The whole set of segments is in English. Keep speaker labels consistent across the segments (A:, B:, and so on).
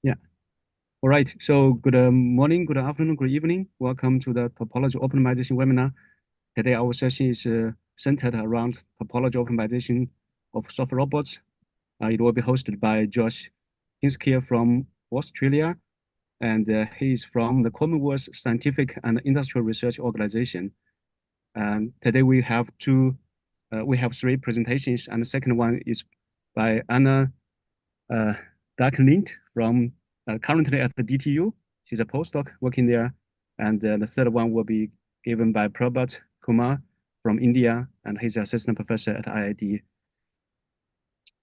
A: Yeah. All right. So good morning, good afternoon, good evening. Welcome to the Topology Optimization webinar. Today, our session is centered around topology optimization of soft robots. It will be hosted by Josh Pinskier from Australia, and he is from the Commonwealth Scientific and Industrial Research Organization. And today we have three presentations, and the second one is by Anna uh, Dark-Lint from currently at the DTU. She's a postdoc working there. And the third one will be given by Prabhat Kumar from India, and he's an assistant professor at IID.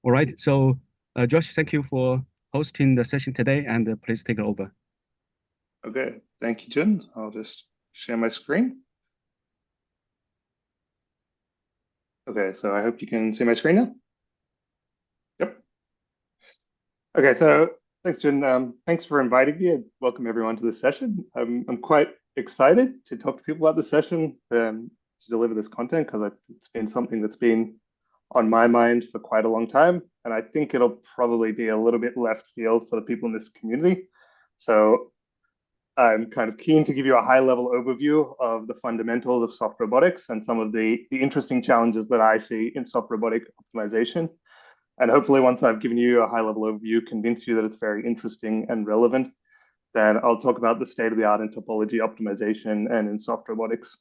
A: All right, so Josh, thank you for hosting the session today, and please take it over.
B: Okay, thank you, Jin. I'll just share my screen. Okay, so I hope you can see my screen now. Yep. Okay, so thanks, Jin. Thanks for inviting me and welcome everyone to this session. I'm quite excited to talk to people about this session to deliver this content because it's been something that's been on my mind for quite a long time. And I think it'll probably be a little bit left field for the people in this community. So I'm kind of keen to give you a high-level overview of the fundamentals of soft robotics and some of the interesting challenges that I see in soft robotic optimization. And hopefully, once I've given you a high-level overview, convince you that it's very interesting and relevant, then I'll talk about the state of the art in topology optimization and in soft robotics.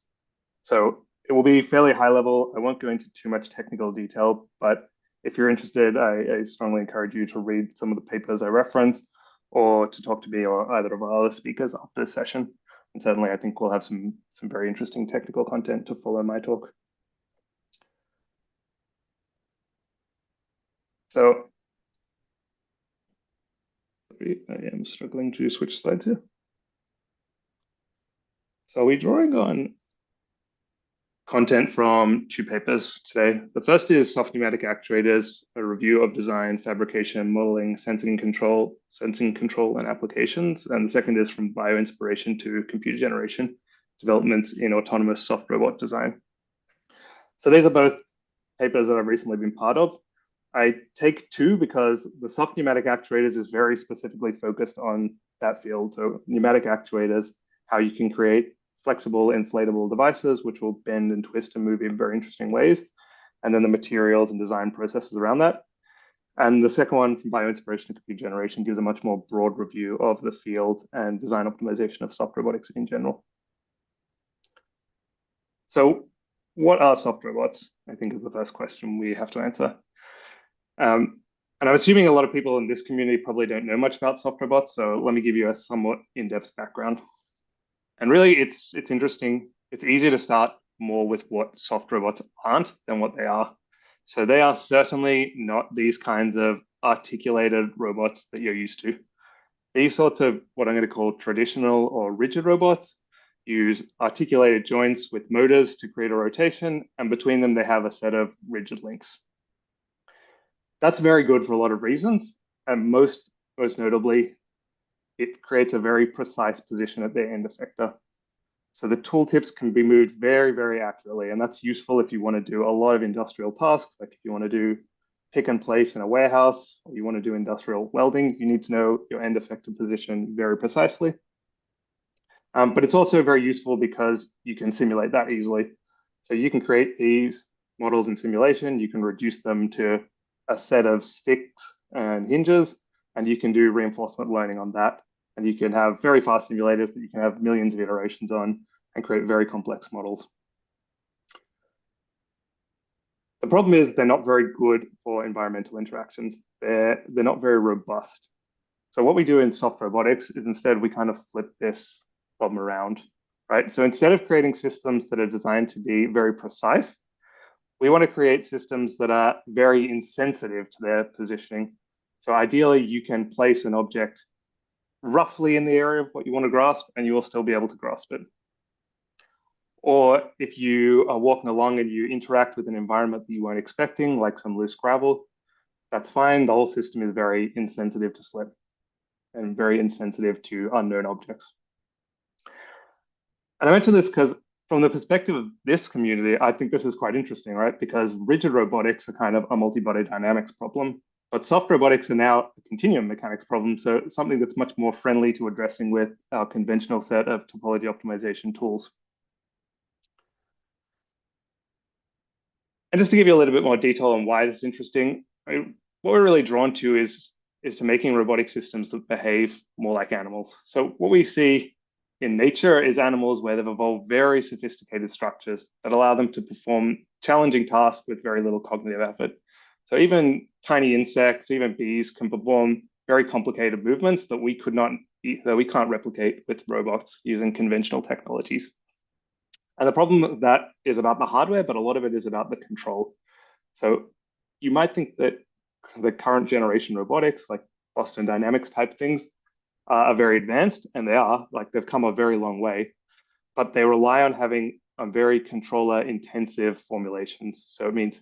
B: So it will be fairly high level. I won't go into too much technical detail, but if you're interested, I strongly encourage you to read some of the papers I reference or to talk to me or either of our other speakers after this session. And certainly I think we'll have some very interesting technical content to follow my talk. So I am struggling to switch slides here. So we're drawing on content from two papers today. The first is Soft Pneumatic Actuators, a review of design, fabrication, modeling, sensing control, and applications. And the second is from Bioinspiration to Computer Generation, developments in autonomous soft robot design. So these are both papers that I've recently been part of. I take two because the soft pneumatic actuators is very specifically focused on that field. So pneumatic actuators, how you can create flexible inflatable devices, which will bend and twist and move in very interesting ways. And then the materials and design processes around that. And the second one from Bioinspiration and Computer Generation gives a much more broad review of the field and design optimization of soft robotics in general. So what are soft robots? I think is the first question we have to answer. And I'm assuming a lot of people in this community probably don't know much about soft robots, so let me give you a somewhat in-depth background. And really, it's interesting. It's easier to start more with what soft robots aren't than what they are. So they are certainly not these kinds of articulated robots that you're used to. These sorts of what I'm going to call traditional or rigid robots use articulated joints with motors to create a rotation, and between them they have a set of rigid links. That's very good for a lot of reasons, and most notably, it creates a very precise position at the end effector. So the tooltips can be moved very, very accurately, and that's useful if you want to do a lot of industrial tasks, like if you want to do pick and place in a warehouse, or you want to do industrial welding, you need to know your end effector position very precisely. But it's also very useful because you can simulate that easily. So you can create these models in simulation, you can reduce them to a set of sticks and hinges, and you can do reinforcement learning on that. And you can have very fast simulators that you can have millions of iterations on and create very complex models. The problem is they're not very good for environmental interactions. They're not very robust. So what we do in soft robotics is instead we kind of flip this problem around, right? So instead of creating systems that are designed to be very precise, we want to create systems that are very insensitive to their positioning. So ideally, you can place an object roughly in the area of what you want to grasp, and you will still be able to grasp it. Or if you are walking along and you interact with an environment that you weren't expecting, like some loose gravel, that's fine. The whole system is very insensitive to slip and very insensitive to unknown objects. And I mention this because from the perspective of this community, I think this is quite interesting, right? Because rigid robotics are kind of a multi-body dynamics problem. But soft robotics are now a continuum mechanics problem, so something that's much more friendly to addressing with our conventional set of topology optimization tools. And just to give you a little bit more detail on why this is interesting, what we're really drawn to is to making robotic systems that behave more like animals. So what we see in nature is animals where they've evolved very sophisticated structures that allow them to perform challenging tasks with very little cognitive effort. So even tiny insects, even bees can perform very complicated movements that we can't replicate with robots using conventional technologies. And the problem with that is about the hardware, but a lot of it is about the control. So you might think that the current generation robotics, like Boston Dynamics type things, are very advanced, and they are. Like they've come a very long way, but they rely on having a very controller intensive formulations. So it means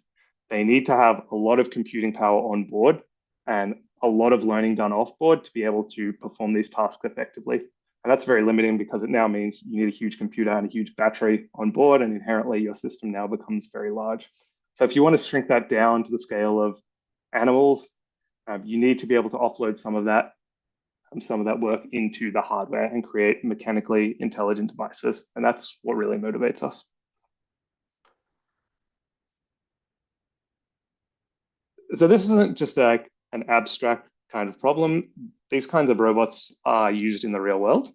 B: they need to have a lot of computing power on board and a lot of learning done off board to be able to perform these tasks effectively. And that's very limiting because it now means you need a huge computer and a huge battery on board, and inherently your system now becomes very large. So if you want to shrink that down to the scale of animals, you need to be able to offload some of that work into the hardware and create mechanically intelligent devices. And that's what really motivates us. So this isn't just like an abstract kind of problem. These kinds of robots are used in the real world.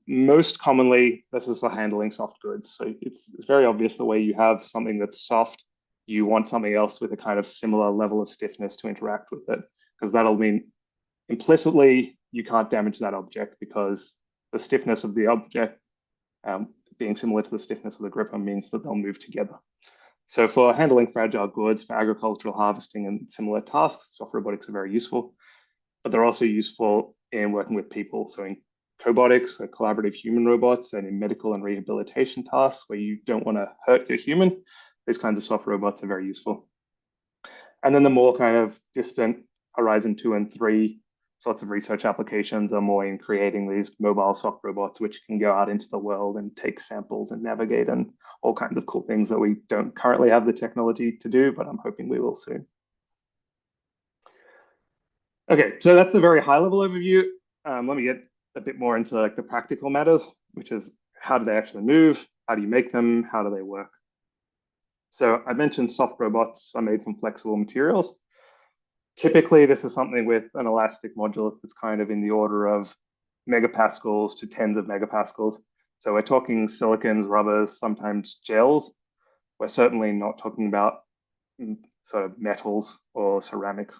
B: Most commonly, this is for handling soft goods. So it's very obvious the way you have something that's soft, you want something else with a kind of similar level of stiffness to interact with it, because that'll mean implicitly you can't damage that object because the stiffness of the object being similar to the stiffness of the gripper means that they'll move together. So for handling fragile goods, for agricultural harvesting and similar tasks, soft robotics are very useful, but they're also useful in working with people. So in cobotics, so collaborative human robots, and in medical and rehabilitation tasks where you don't want to hurt your human, these kinds of soft robots are very useful. And then the more kind of distant Horizon 2 and 3 sorts of research applications are more in creating these mobile soft robots, which can go out into the world and take samples and navigate and all kinds of cool things that we don't currently have the technology to do, but I'm hoping we will soon. Okay, so that's a very high level overview. Let me get a bit more into like the practical matters, which is how do they actually move? How do you make them? How do they work? So I mentioned soft robots are made from flexible materials. Typically, this is something with an elastic modulus that's kind of in the order of megapascals to tens of megapascals. So we're talking silicons, rubbers, sometimes gels. We're certainly not talking about sort of metals or ceramics.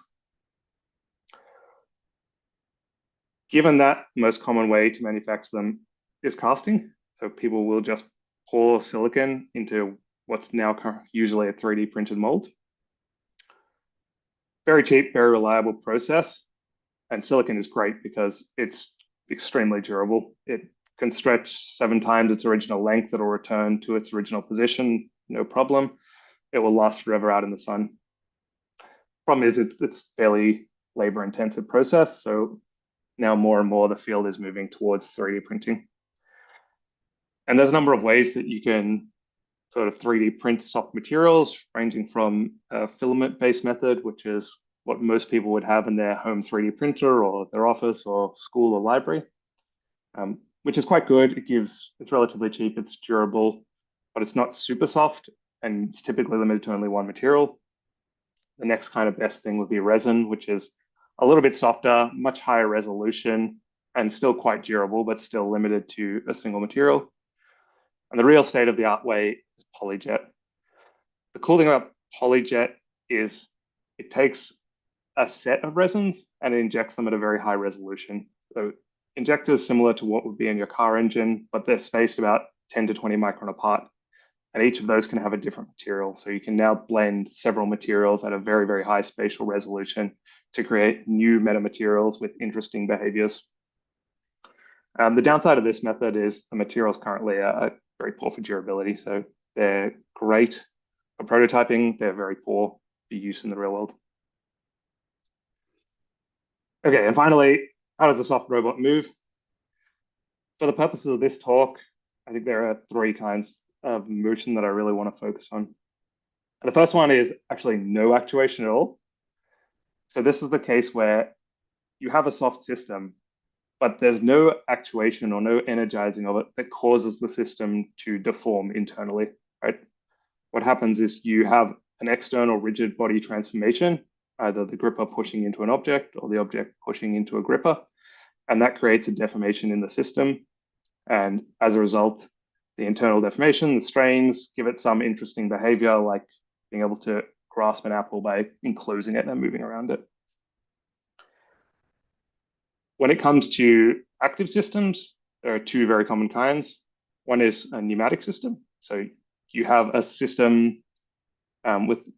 B: Given that, the most common way to manufacture them is casting. So people will just pour silicon into what's now usually a 3D printed mold. Very cheap, very reliable process. And silicon is great because it's extremely durable. It can stretch 7 times its original length. It'll return to its original position, no problem. It will last forever out in the sun. Problem is it's fairly labor intensive process. So now more and more the field is moving towards 3D printing. And there's a number of ways that you can sort of 3D print soft materials, ranging from a filament-based method, which is what most people would have in their home 3D printer or their office or school or library, which is quite good. It's relatively cheap, it's durable, but it's not super soft, and it's typically limited to only one material. The next kind of best thing would be resin, which is a little bit softer, much higher resolution, and still quite durable, but still limited to a single material. And the real state of the art way is polyjet. The cool thing about polyjet is it takes a set of resins and it injects them at a very high resolution. So injectors similar to what would be in your car engine, but they're spaced about 10 to 20 micron apart. And each of those can have a different material. So you can now blend several materials at a very, very high spatial resolution to create new metamaterials with interesting behaviors. The downside of this method is the materials currently are very poor for durability. So they're great for prototyping. They're very poor for use in the real world. Okay, and finally, how does a soft robot move? For the purposes of this talk, I think there are 3 kinds of motion that I really want to focus on. And the first one is actually no actuation at all. So this is the case where you have a soft system, but there's no actuation or no energizing of it that causes the system to deform internally, right? What happens is you have an external rigid body transformation, either the gripper pushing into an object or the object pushing into a gripper, and that creates a deformation in the system. And as a result, the internal deformation, the strains, give it some interesting behavior, like being able to grasp an apple by enclosing it and moving around it. When it comes to active systems, there are two very common kinds. One is a pneumatic system. So you have a system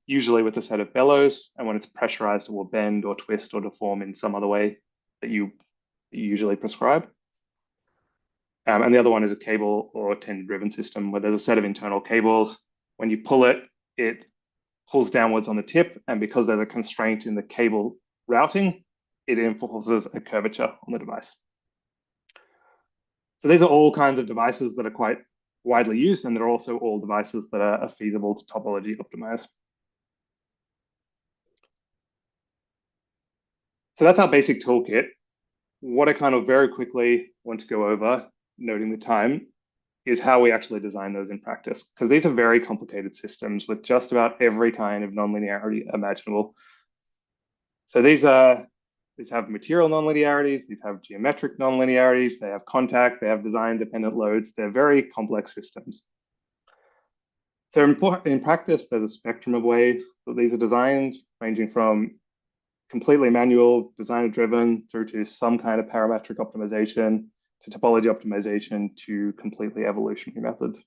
B: usually with a set of bellows, and when it's pressurized, it will bend or twist or deform in some other way that you usually prescribe. And the other one is a cable or tendon-driven system where there's a set of internal cables. When you pull it, it pulls downwards on the tip, and because there's a constraint in the cable routing, it enforces a curvature on the device. So these are all kinds of devices that are quite widely used, and they're also all devices that are feasible to topology optimize. So that's our basic toolkit. What I kind of very quickly want to go over, noting the time, is how we actually design those in practice. Because these are very complicated systems with just about every kind of nonlinearity imaginable. So these have material nonlinearities, these have geometric nonlinearities, they have contact, they have design-dependent loads. They're very complex systems. So in practice, there's a spectrum of ways that these are designed, ranging from completely manual, designer-driven, through to some kind of parametric optimization, to topology optimization, to completely evolutionary methods.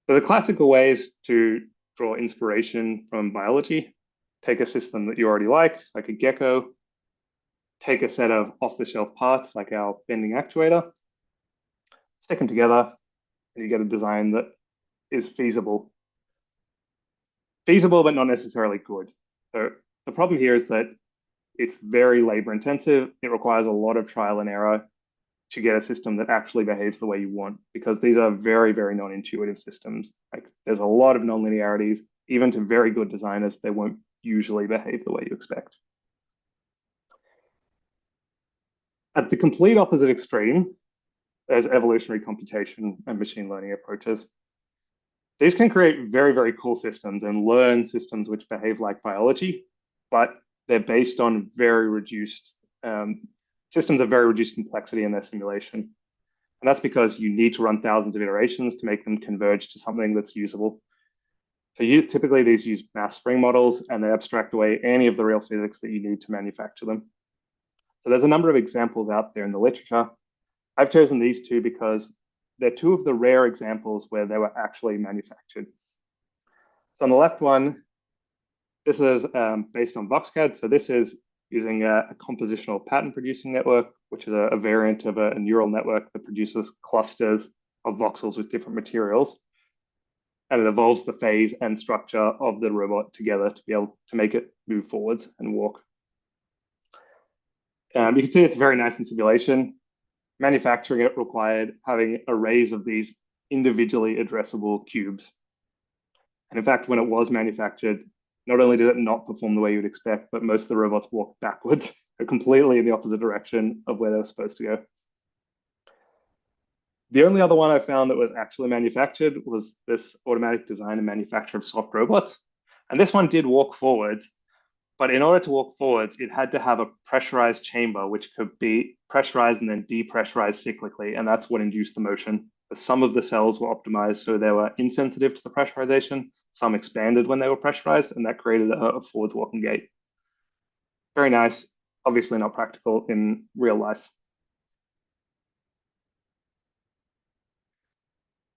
B: So the classical ways to draw inspiration from biology: take a system that you already like a gecko, take a set of off-the-shelf parts like our bending actuator, stick them together, and you get a design that is feasible. Feasible, but not necessarily good. So the problem here is that it's very labor intensive. It requires a lot of trial and error to get a system that actually behaves the way you want, because these are very, very non-intuitive systems. Like, there's a lot of non-linearities. Even to very good designers, they won't usually behave the way you expect. At the complete opposite extreme, there's evolutionary computation and machine learning approaches. These can create very, very cool systems and learn systems which behave like biology, but they're based on very reduced systems of very reduced complexity in their simulation. And that's because you need to run thousands of iterations to make them converge to something that's usable. So typically these use mass spring models, and they abstract away any of the real physics that you need to manufacture them. So there's a number of examples out there in the literature. I've chosen these two because they're two of the rare examples where they were actually manufactured. So on the left one, this is based on VoxCAD. So this is using a compositional pattern producing network, which is a variant of a neural network that produces clusters of voxels with different materials. And it evolves the phase and structure of the robot together to be able to make it move forwards and walk. You can see it's very nice in simulation. Manufacturing it required having arrays of these individually addressable cubes. And in fact, when it was manufactured, not only did it not perform the way you'd expect, but most of the robots walked backwards, completely in the opposite direction of where they were supposed to go. The only other one I found that was actually manufactured was this automatic design and manufacture of soft robots. And this one did walk forwards, but in order to walk forwards, it had to have a pressurized chamber, which could be pressurized and then depressurized cyclically. And that's what induced the motion. Some of the cells were optimized so they were insensitive to the pressurization. Some expanded when they were pressurized, and that created a forwards walking gait. Very nice, obviously not practical in real life.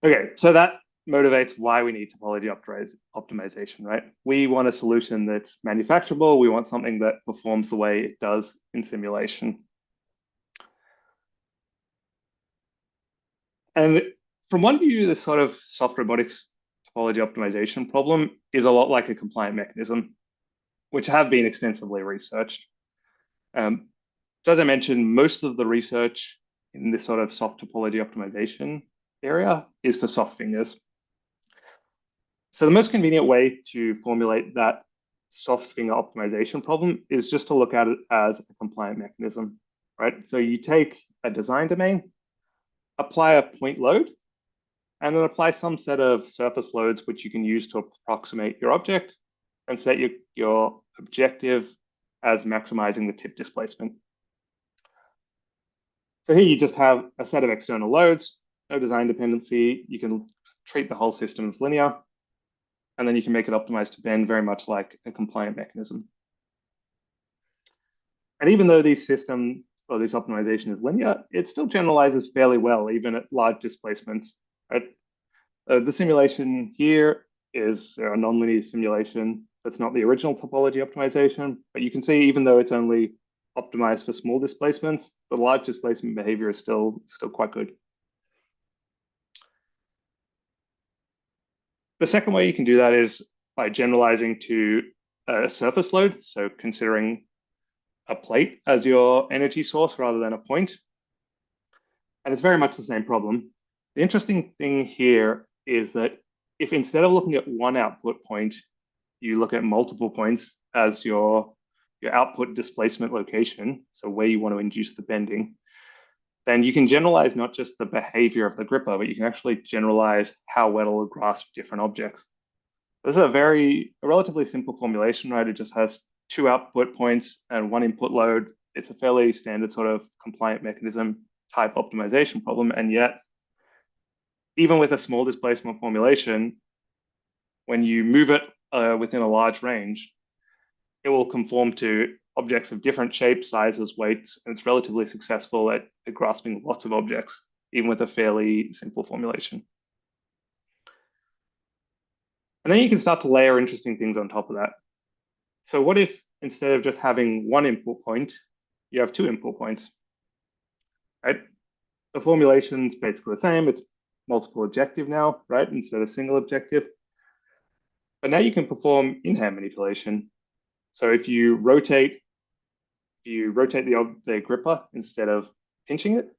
B: Okay, so that motivates why we need topology optimization, right? We want a solution that's manufacturable. We want something that performs the way it does in simulation. And from one view, this sort of soft robotics topology optimization problem is a lot like a compliant mechanism, which have been extensively researched. So as I mentioned, most of the research in this sort of soft topology optimization area is for soft fingers. So the most convenient way to formulate that soft finger optimization problem is just to look at it as a compliant mechanism, right? So you take a design domain, apply a point load, and then apply some set of surface loads which you can use to approximate your object and set your objective as maximizing the tip displacement. So here you just have a set of external loads, no design dependency. You can treat the whole system as linear, and then you can make it optimized to bend very much like a compliant mechanism. And even though these systems or this optimization is linear, it still generalizes fairly well, even at large displacements, right? The simulation here is a nonlinear simulation. That's not the original topology optimization, but you can see even though it's only optimized for small displacements, the large displacement behavior is still quite good. The second way you can do that is by generalizing to a surface load, so considering a plate as your energy source rather than a point. And it's very much the same problem. The interesting thing here is that if instead of looking at one output point, you look at multiple points as your output displacement location, so where you want to induce the bending, then you can generalize not just the behavior of the gripper, but you can actually generalize how well it'll grasp different objects. This is a relatively simple formulation, right? It just has two output points and one input load. It's a fairly standard sort of compliant mechanism type optimization problem. And yet, even with a small displacement formulation, when you move it within a large range, it will conform to objects of different shapes, sizes, weights, and it's relatively successful at grasping lots of objects, even with a fairly simple formulation. And then you can start to layer interesting things on top of that. So what if instead of just having one input point, you have two input points, right? The formulation's basically the same. It's multiple objective now, right? Instead of single objective. But now you can perform in-hand manipulation. So if you rotate the gripper instead of pinching it,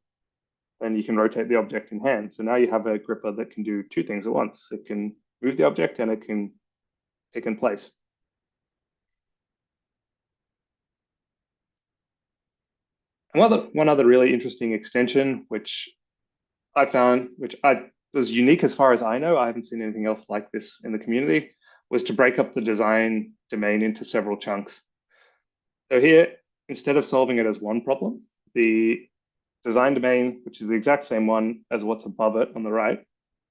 B: then you can rotate the object in hand. So now you have a gripper that can do two things at once. It can move the object and it can pick in place. And one other really interesting extension, which I found, was unique as far as I know, I haven't seen anything else like this in the community, was to break up the design domain into several chunks. So here, instead of solving it as one problem, the design domain, which is the exact same one as what's above it on the right,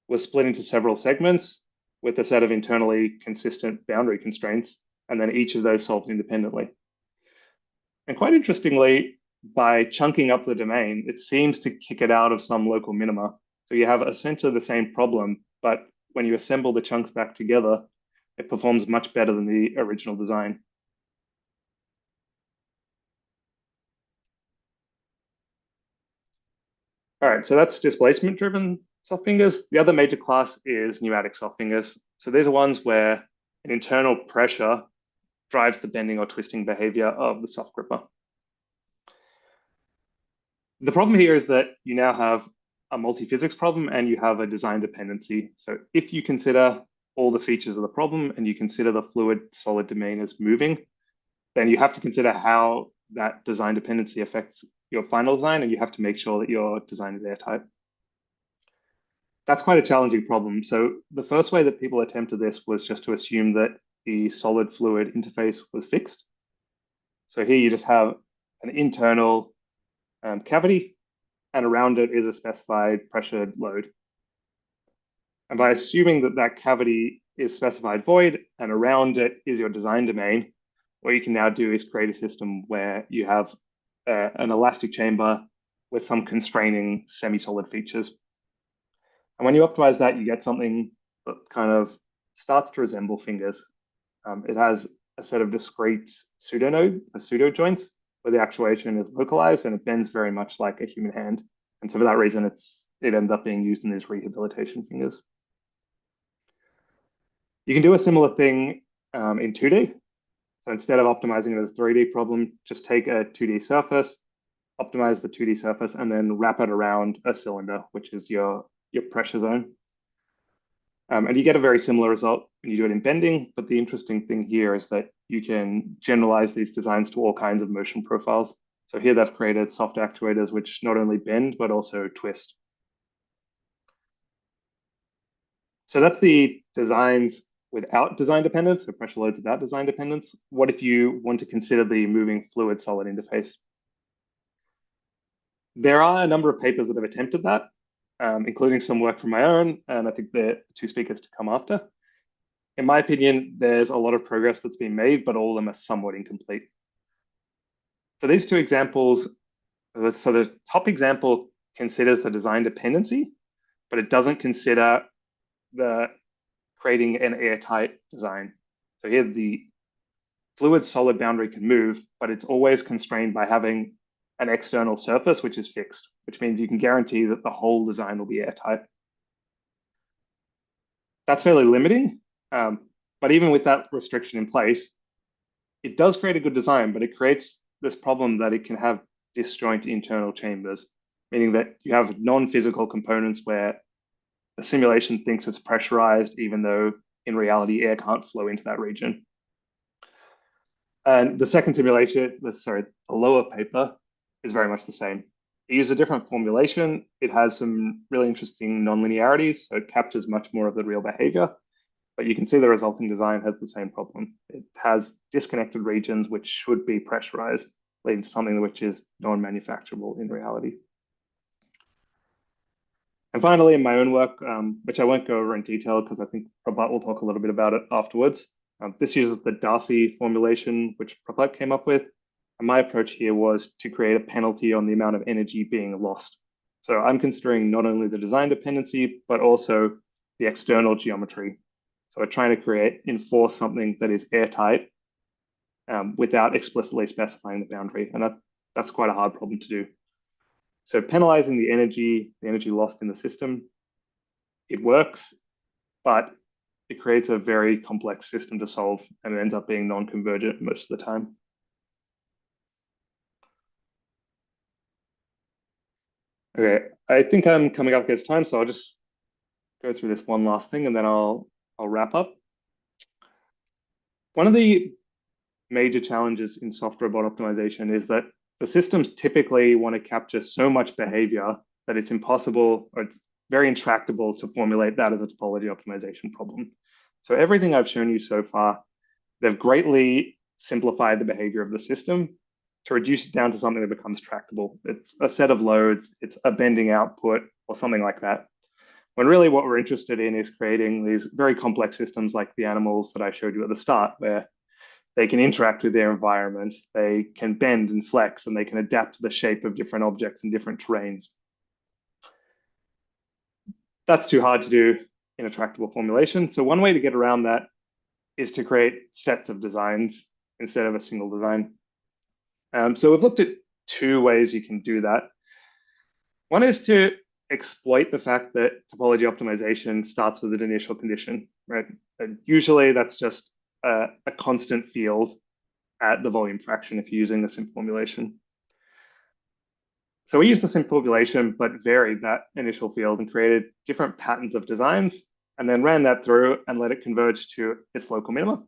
B: was split into several segments with a set of internally consistent boundary constraints, and then each of those solved independently. And quite interestingly, by chunking up the domain, it seems to kick it out of some local minima. So you have essentially the same problem, but when you assemble the chunks back together, it performs much better than the original design. All right, so that's displacement-driven soft fingers. The other major class is pneumatic soft fingers. So these are ones where an internal pressure drives the bending or twisting behavior of the soft gripper. The problem here is that you now have a multi-physics problem and you have a design dependency. So if you consider all the features of the problem and you consider the fluid solid domain as moving, then you have to consider how that design dependency affects your final design, and you have to make sure that your design is airtight. That's quite a challenging problem. So the first way that people attempted this was just to assume that the solid fluid interface was fixed. So here you just have an internal cavity, and around it is a specified pressured load. And by assuming that that cavity is specified void and around it is your design domain, what you can now do is create a system where you have an elastic chamber with some constraining semi-solid features. And when you optimize that, you get something that kind of starts to resemble fingers. It has a set of discrete pseudo joints where the actuation is localized and it bends very much like a human hand. And so for that reason, it ends up being used in these rehabilitation fingers. You can do a similar thing in 2D. So instead of optimizing it as a 3D problem, just take a 2D surface, optimize the 2D surface, and then wrap it around a cylinder, which is your pressure zone. And you get a very similar result when you do it in bending. But the interesting thing here is that you can generalize these designs to all kinds of motion profiles. So here they've created soft actuators which not only bend, but also twist. So that's the designs without design dependence, so pressure loads without design dependence. What if you want to consider the moving fluid solid interface? There are a number of papers that have attempted that, including some work from my own, and I think the two speakers to come after. In my opinion, there's a lot of progress that's been made, but all of them are somewhat incomplete. So these two examples, so the top example considers the design dependency, but it doesn't consider the creating an airtight design. So here the fluid solid boundary can move, but it's always constrained by having an external surface which is fixed, which means you can guarantee that the whole design will be airtight. That's fairly limiting, but even with that restriction in place, it does create a good design, but it creates this problem that it can have disjoint internal chambers, meaning that you have non-physical components where the simulation thinks it's pressurized, even though in reality, air can't flow into that region. And the second simulation, the lower paper, is very much the same. It uses a different formulation. It has some really interesting nonlinearities, so it captures much more of the real behavior. But you can see the resulting design has the same problem. It has disconnected regions which should be pressurized, leading to something which is non-manufacturable in reality. And finally, in my own work, which I won't go over in detail because I think Prabhat will talk a little bit about it afterwards, this uses the Darcy formulation, which Prabhat came up with. And my approach here was to create a penalty on the amount of energy being lost. So I'm considering not only the design dependency, but also the external geometry. So we're trying to enforce something that is airtight without explicitly specifying the boundary. And that's quite a hard problem to do. So penalizing the energy lost in the system, it works, but it creates a very complex system to solve, and it ends up being non-convergent most of the time. Okay, I think I'm coming up against time, so I'll just go through this one last thing, and then I'll wrap up. One of the major challenges in soft robot optimization is that the systems typically want to capture so much behavior that it's impossible, or it's very intractable to formulate that as a topology optimization problem. So everything I've shown you so far, they've greatly simplified the behavior of the system to reduce it down to something that becomes tractable. It's a set of loads, it's a bending output, or something like that. When really what we're interested in is creating these very complex systems like the animals that I showed you at the start, where they can interact with their environment, they can bend and flex, and they can adapt to the shape of different objects and different terrains. That's too hard to do in a tractable formulation. So one way to get around that is to create sets of designs instead of a single design. So we've looked at two ways you can do that. One is to exploit the fact that topology optimization starts with an initial condition, right? And usually that's just a constant field at the volume fraction if you're using the SIMP formulation. So we used the SIMP formulation, but varied that initial field and created different patterns of designs, and then ran that through and let it converge to its local minima.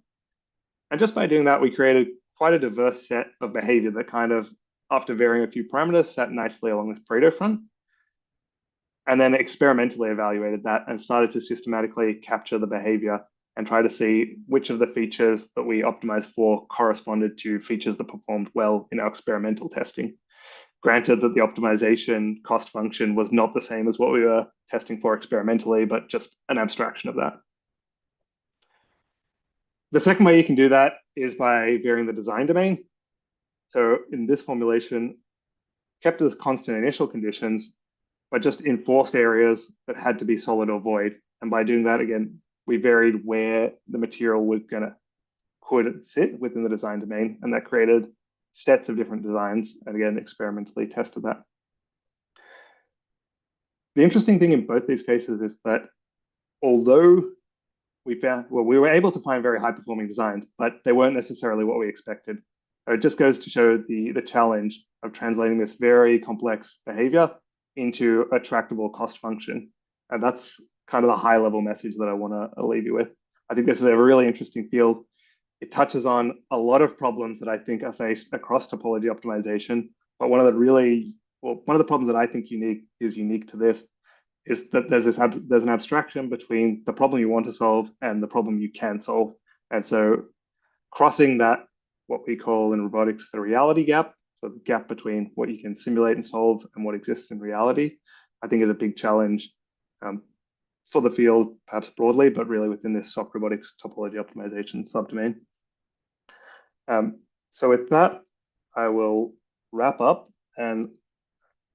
B: And just by doing that, we created quite a diverse set of behavior that kind of, after varying a few parameters, sat nicely along this Pareto front. And then experimentally evaluated that and started to systematically capture the behavior and try to see which of the features that we optimized for corresponded to features that performed well in our experimental testing. Granted that the optimization cost function was not the same as what we were testing for experimentally, but just an abstraction of that. The second way you can do that is by varying the design domain. So in this formulation, kept as constant initial conditions, but just enforced areas that had to be solid or void. And by doing that, again, we varied where the material could sit within the design domain, and that created sets of different designs, and again, experimentally tested that. The interesting thing in both these cases is that although we were able to find very high performing designs, but they weren't necessarily what we expected. So it just goes to show the challenge of translating this very complex behavior into a tractable cost function. And that's kind of the high level message that I want to leave you with. I think this is a really interesting field. It touches on a lot of problems that I think are faced across topology optimization. But one of the problems that I think is unique to this is that there's an abstraction between the problem you want to solve and the problem you can solve. And so crossing that, what we call in robotics, the reality gap, so the gap between what you can simulate and solve and what exists in reality, I think is a big challenge for the field, perhaps broadly, but really within this soft robotics topology optimization subdomain. So with that, I will wrap up and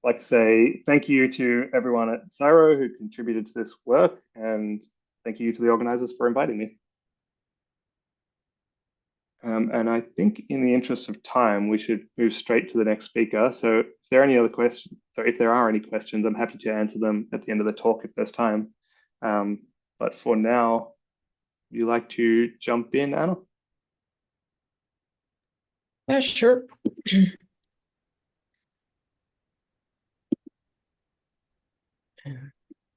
B: like to say thank you to everyone at CSIRO who contributed to this work, and thank you to the organizers for inviting me. And I think in the interest of time, we should move straight to the next speaker. So if there are any other questions, if there are any questions, I'm happy to answer them at the end of the talk if there's time. But for now, would you like to jump in, Anna?
C: Yeah, sure.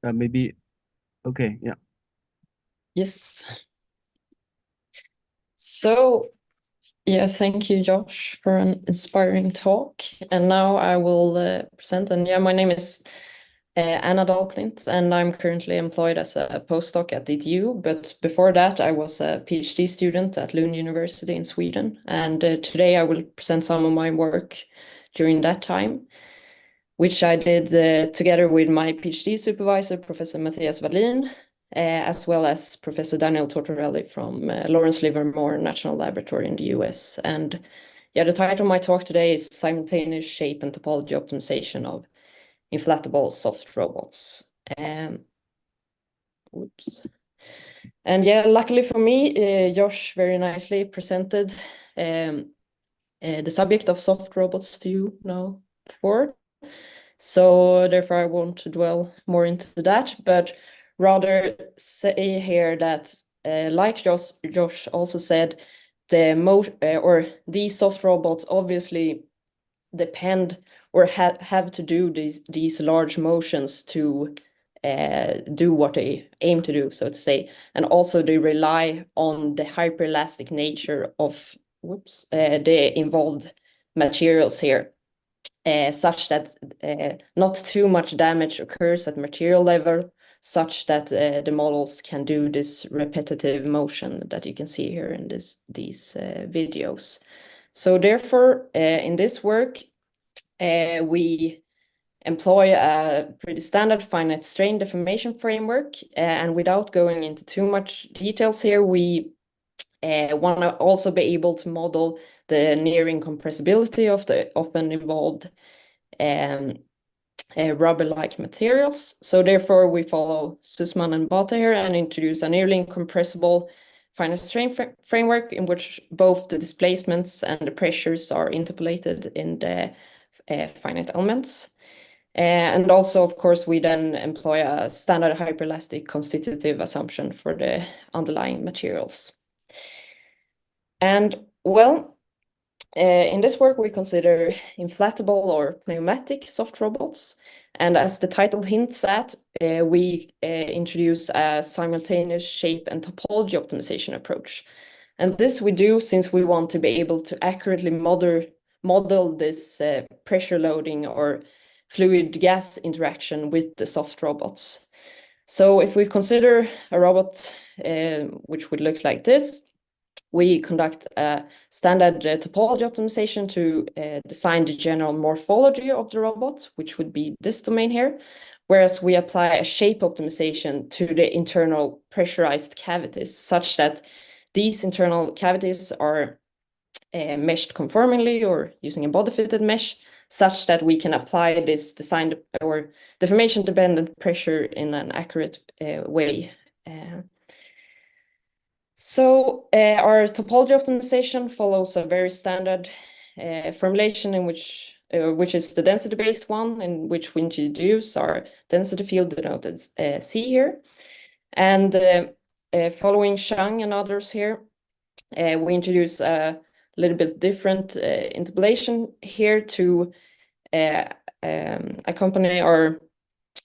A: Maybe, okay, yeah.
C: Yes. So, yeah, thank you, Josh, for an inspiring talk. And now I will present. And yeah, my name is Anna Dahlklint, and I'm currently employed as a postdoc at DTU. But before that, I was a PhD student at Lund University in Sweden. And today I will present some of my work during that time, which I did together with my PhD supervisor, Professor Matthias Wallin, as well as Professor Daniel Tortorelli from Lawrence Livermore National Laboratory in the US. And yeah, the title of my talk today is Simultaneous Shape and Topology Optimization of Inflatable Soft Robots. Oops. And yeah, luckily for me, Josh very nicely presented the subject of soft robots to you now before. So therefore, I won't dwell more into that, but rather say here that, like Josh also said, these soft robots obviously depend or have to do these large motions to do what they aim to do, so to say, and also they rely on the hyperelastic nature of the involved materials here. Such that not too much damage occurs at material level, such that the models can do this repetitive motion that you can see here in these videos. So therefore, in this work, we employ a pretty standard finite strain deformation framework, and without going into too much details here, we want to also be able to model the near incompressibility of the often involved rubber-like materials. So therefore, we follow Sussman and Bata here and introduce a nearly incompressible finite strain framework in which both the displacements and the pressures are interpolated in the finite elements. And also, of course, we then employ a standard hyperelastic constitutive assumption for the underlying materials. And well, in this work, we consider inflatable or pneumatic soft robots. And as the title hints at, we introduce a simultaneous shape and topology optimization approach. And this we do since we want to be able to accurately model this pressure loading or fluid gas interaction with the soft robots. So if we consider a robot which would look like this, we conduct a standard topology optimization to design the general morphology of the robot, which would be this domain here, whereas we apply a shape optimization to the internal pressurized cavities, such that these internal cavities are meshed conformingly or using a body-fitted mesh, such that we can apply this design or deformation-dependent pressure in an accurate way. So our topology optimization follows a very standard formulation in which is the density-based one, in which we introduce our density field denoted C here. And following Shang and others here, we introduce a little bit different interpolation here to accompany our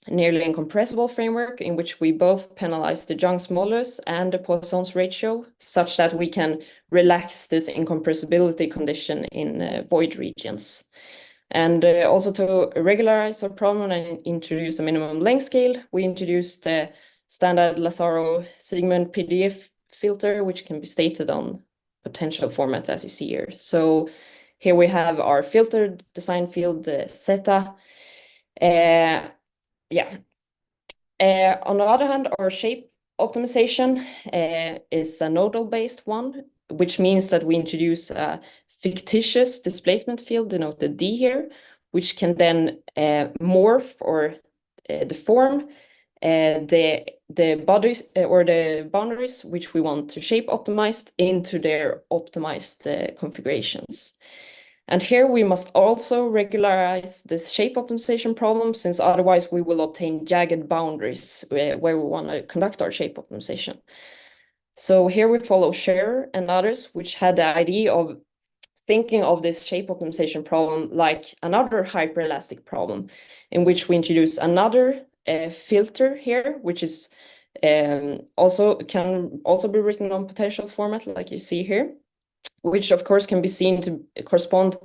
C: nearly incompressible framework in which we both penalize the Young's modulus and the Poisson's ratio, such that we can relax this incompressibility condition in void regions. And also to regularize our problem and introduce a minimum length scale, we introduced the standard Lazaro segment PDF filter, which can be stated on potential format as you see here. So here we have our filtered design field, the zeta. On the other hand, our shape optimization is a nodal-based one, which means that we introduce a fictitious displacement field denoted D here, which can then morph or deform the bodies or the boundaries which we want to shape optimized into their optimized configurations. And here we must also regularize this shape optimization problem, since otherwise we will obtain jagged boundaries where we want to conduct our shape optimization. So here we follow Scherer and others, which had the idea of thinking of this shape optimization problem like another hyperelastic problem, in which we introduce another filter here, which is can also be written on potential format, like you see here, which of course can be seen to correspond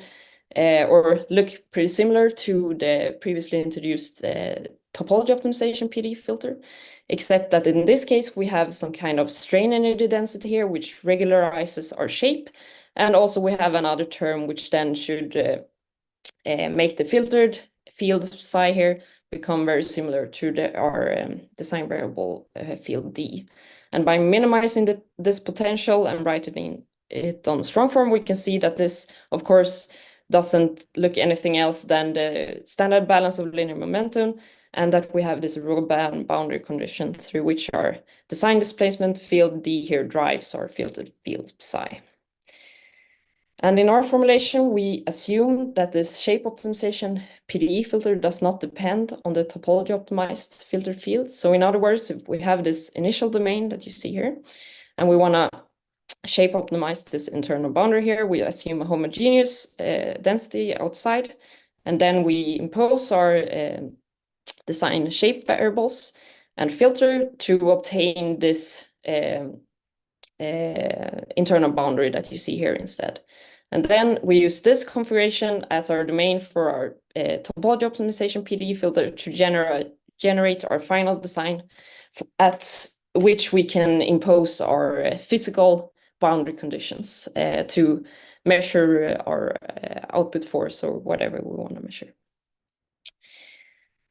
C: or look pretty similar to the previously introduced topology optimization PD filter, except that in this case we have some kind of strain energy density here, which regularizes our shape. And also we have another term which then should make the filtered field psi here become very similar to our design variable field D. And by minimizing this potential and writing it on strong form, we can see that this, of course, doesn't look anything else than the standard balance of linear momentum, and that we have this Robin boundary condition through which our design displacement field D here drives our filtered field psi. And in our formulation, we assume that this shape optimization PDE filter does not depend on the topology optimized filter field. So in other words, if we have this initial domain that you see here, and we want to shape optimize this internal boundary here, we assume a homogeneous density outside, and then we impose our design shape variables and filter to obtain this internal boundary that you see here instead. And then we use this configuration as our domain for our topology optimization PDE filter to generate our final design at which we can impose our physical boundary conditions to measure our output force or whatever we want to measure.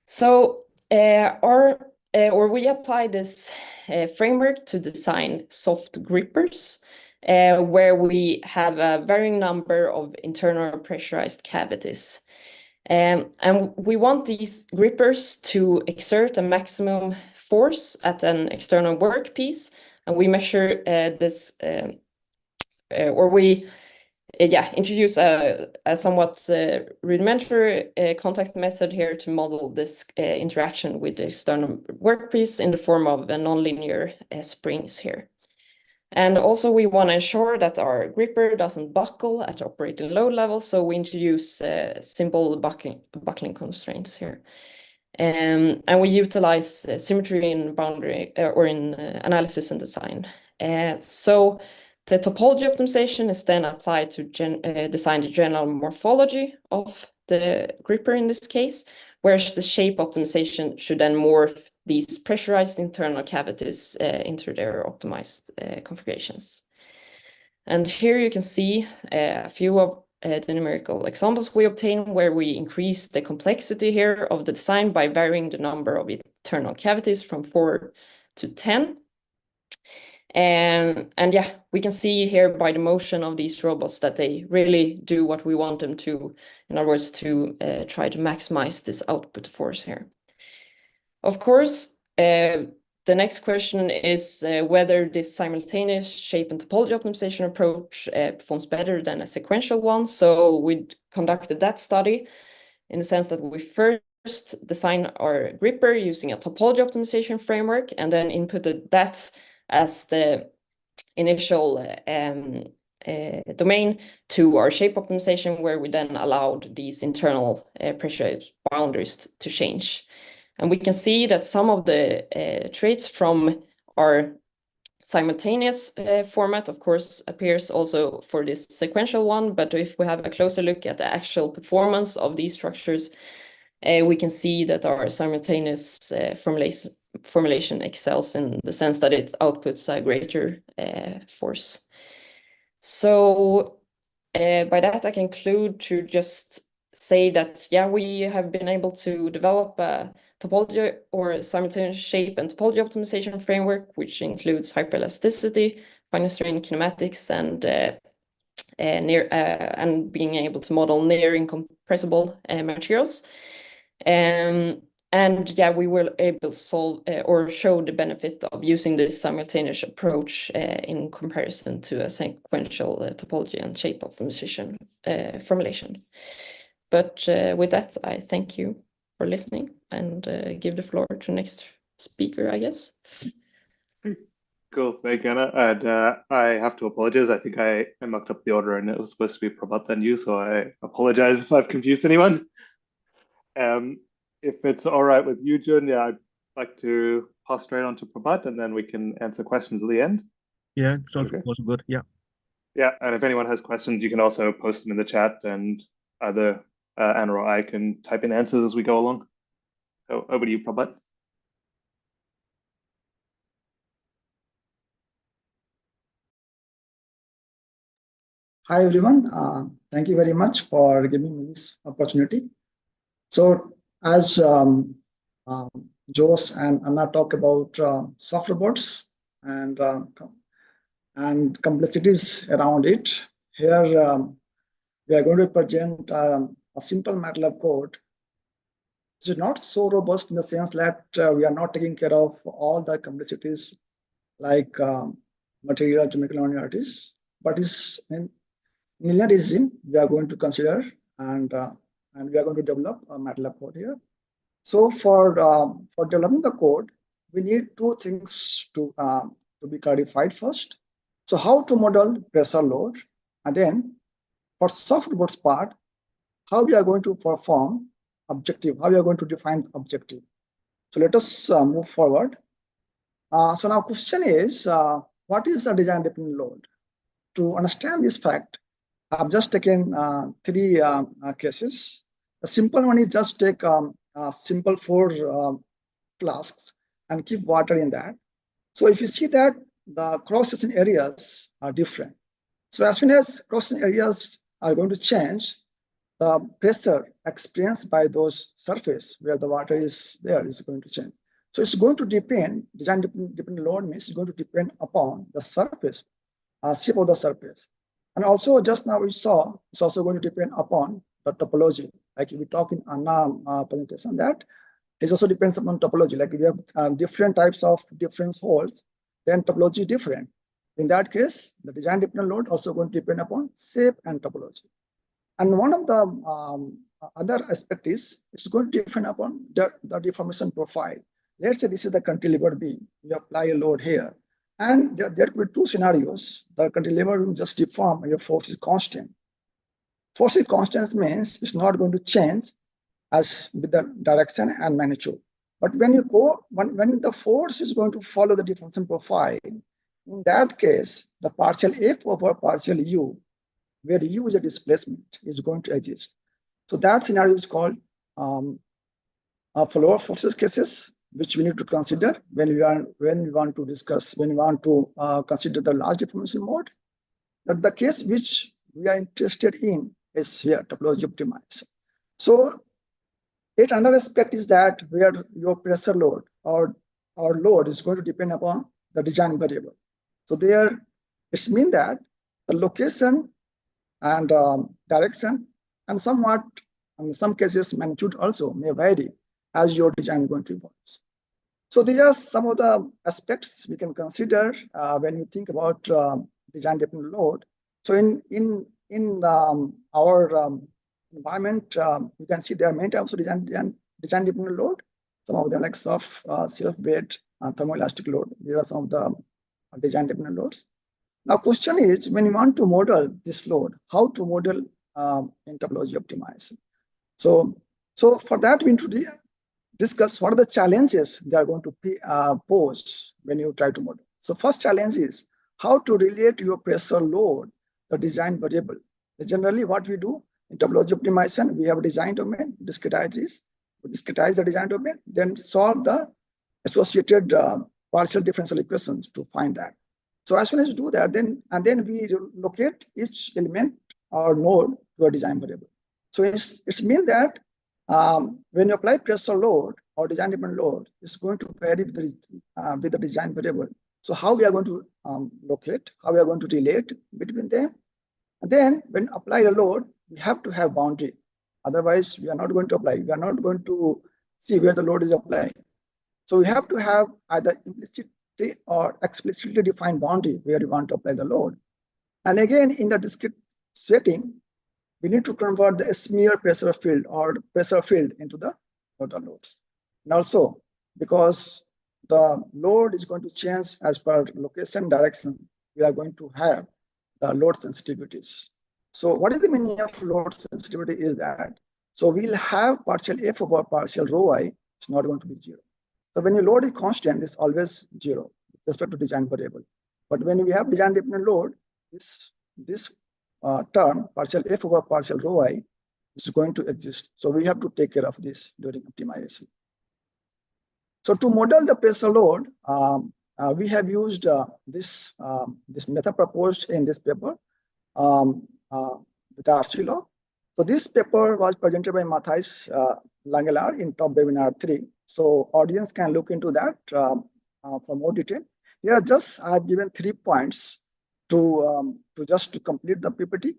C: So we apply this framework to design soft grippers, where we have a varying number of internal pressurized cavities. And we want these grippers to exert a maximum force at an external workpiece, and we measure this, introduce a somewhat rudimentary contact method here to model this interaction with the external workpiece in the form of a nonlinear springs here. And also we want to ensure that our gripper doesn't buckle at operating load level, so we introduce simple buckling constraints here. And we utilize symmetry in boundary or in analysis and design. So the topology optimization is then applied to design the general morphology of the gripper in this case, whereas the shape optimization should then morph these pressurized internal cavities into their optimized configurations. And here you can see a few of the numerical examples we obtain where we increase the complexity here of the design by varying the number of internal cavities from 4 to 10. And yeah, we can see here by the motion of these robots that they really do what we want them to, in other words, to try to maximize this output force here. Of course, the next question is whether this simultaneous shape and topology optimization approach performs better than a sequential one. So we conducted that study in the sense that we first designed our gripper using a topology optimization framework and then inputted that as the initial domain to our shape optimization, where we then allowed these internal pressure boundaries to change. And we can see that some of the traits from our simultaneous format, of course, appears also for this sequential one. But if we have a closer look at the actual performance of these structures, we can see that our simultaneous formulation excels in the sense that it outputs a greater force. So by that, I conclude to just say that, yeah, we have been able to develop a topology or simultaneous shape and topology optimization framework, which includes hyperelasticity, finite strain kinematics, and being able to model near incompressible materials. And yeah, we were able to solve or show the benefit of using this simultaneous approach in comparison to a sequential topology and shape optimization formulation. But with that, I thank you for listening and give the floor to next speaker, I guess.
B: Cool, thank you, Anna. And I have to apologize. I think I mucked up the order and it was supposed to be Prabhat then you, so I apologize if I've confused anyone. If it's all right with you, Jun, yeah, I'd like to pass straight on to Prabhat and then we can answer questions at the end.
A: Yeah, so
B: Okay.
A: also good. Yeah.
B: Yeah, and if anyone has questions, you can also post them in the chat and either Anna or I can type in answers as we go along. So over to you, Prabhat.
D: Hi, everyone. Thank you very much for giving me this opportunity. So as Jos and Anna talk about soft robots and complexities around it, here we are going to present a simple Matlab code. Which is not so robust in the sense that we are not taking care of all the complexities like material geometrical nonlinearities, but is in linearism we are going to consider and we are going to develop a Matlab code here. So for developing the code, we need two things to be clarified first. So how to model pressure load, and then for soft robots part, how we are going to perform objective, how we are going to define objective. So let us move forward. So now question is, what is a design dependent load? To understand this fact, I've just taken three cases. The simple one is just take simple 4 flasks and keep water in that. So if you see that the cross-section areas are different. So as soon as cross-section areas are going to change, the pressure experienced by those surface where the water is there is going to change. So it's going to depend, design dependent load means it's going to depend upon the surface, shape of the surface. And also just now we saw, it's also going to depend upon the topology. Like we talk in Anna presentation, that it also depends upon topology. Like we have different types of different holes, then topology different. In that case, the design dependent load also going to depend upon shape and topology. And one of the other aspect is it's going to depend upon the deformation profile. Let's say this is the cantilever beam. You apply a load here. And there could be two scenarios. The cantilever will just deform, your force is constant. Force is constant means it's not going to change as with the direction and magnitude. But when you go, when the force is going to follow the deformation profile, in that case, the partial F over partial U, where U is a displacement, is going to exist. So that scenario is called floor forces cases, which we need to consider when we want to consider the large deformation mode. But the case which we are interested in is here, topology optimized. So yet another aspect is that where your pressure load or load is going to depend upon the design variable. So there, it means that the location and direction and somewhat, in some cases, magnitude also may vary as your design is going to evolve. So these are some of the aspects we can consider when you think about design dependent load. So in our environment, you can see there are many types of design dependent load. Some of them like soft, self-weight, thermoelastic load. These are some of the design dependent loads. Now, question is, when you want to model this load, how to model in topology optimized? So for that, we introduce discuss what are the challenges they are going to pose when you try to model. So first challenge is how to relate your pressure load, the design variable. Generally, what we do in topology optimization, we have a design domain, discretize the design domain, then solve the associated partial differential equations to find that. So as soon as you do that, then we locate each element or node to a design variable. So it's mean that when you apply pressure load or design dependent load, it's going to vary with the design variable. So how we are going to locate, how we are going to relate between them. And then when apply a load, we have to have boundary. Otherwise, we are not going to apply. We are not going to see where the load is applying. So we have to have either implicitly or explicitly defined boundary where you want to apply the load. And again, in the discrete setting, we need to convert the smear pressure field or pressure field into the total loads. And also, because the load is going to change as per location direction, we are going to have the load sensitivities. So what is the meaning of load sensitivity is that, so we'll have partial f over partial rho I, it's not going to be 0. So when your load is constant, it's always 0 with respect to design variable. But when we have design dependent load, this term partial f over partial rho I is going to exist. So we have to take care of this during optimization. So to model the pressure load, we have used this method proposed in this paper, the Darcy law. So this paper was presented by Matthias Langelar in top webinar 3. So audience can look into that for more detail. Here, just I have given 3 points to complete the PPT.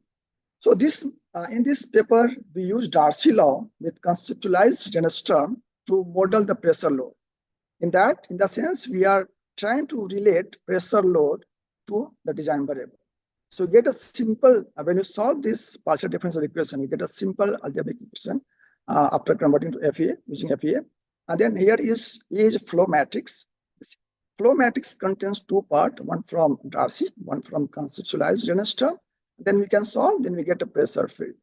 D: So this in this paper we use Darcy law with conceptualized Janus term to model the pressure load. In the sense we are trying to relate pressure load to the design variable. So get a simple when you solve this partial differential equation, you get a simple algebraic equation after converting to FEA using FEA. And then here is flow matrix. This flow matrix contains 2 parts, one from Darcy, one from conceptualized Janus term. Then we can solve, then we get a pressure field.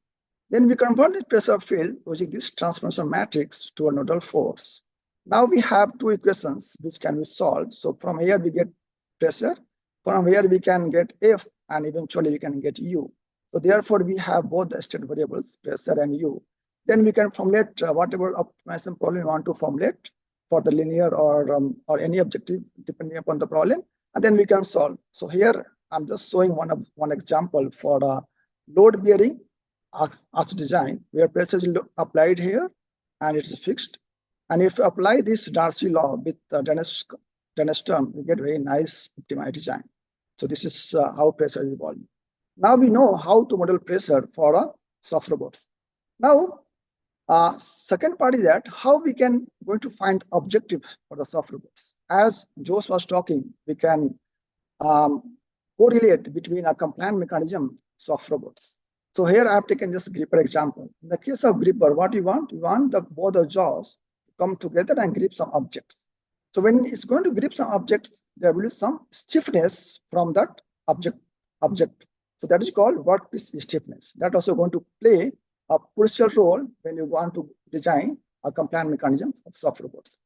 D: Then we convert this pressure field using this transformation matrix to a nodal force. Now we have 2 equations which can be solved. So from here we get pressure, from here we can get F, and eventually we can get U. So therefore we have both the state variables, pressure and U. Then we can formulate whatever optimization problem we want to formulate for the linear or any objective depending upon the problem, and then we can solve. So here I'm just showing one example for a load bearing arch design where pressure is applied here and it's fixed. And if you apply this Darcy law with the Janus term, we get very nice optimized design. So this is how pressure is evolving. Now we know how to model pressure for a soft robot. Now, second part is that how we can going to find objectives for the soft robots. As Josh was talking, we can correlate between a compliant mechanism soft robots. So here I have taken just gripper example. In the case of gripper, what you want? You want both the jaws to come together and grip some objects. So when it's going to grip some objects, there will be some stiffness from that object. So that is called workpiece stiffness. That also going to play a crucial role when you want to design a compliant mechanism of soft robots.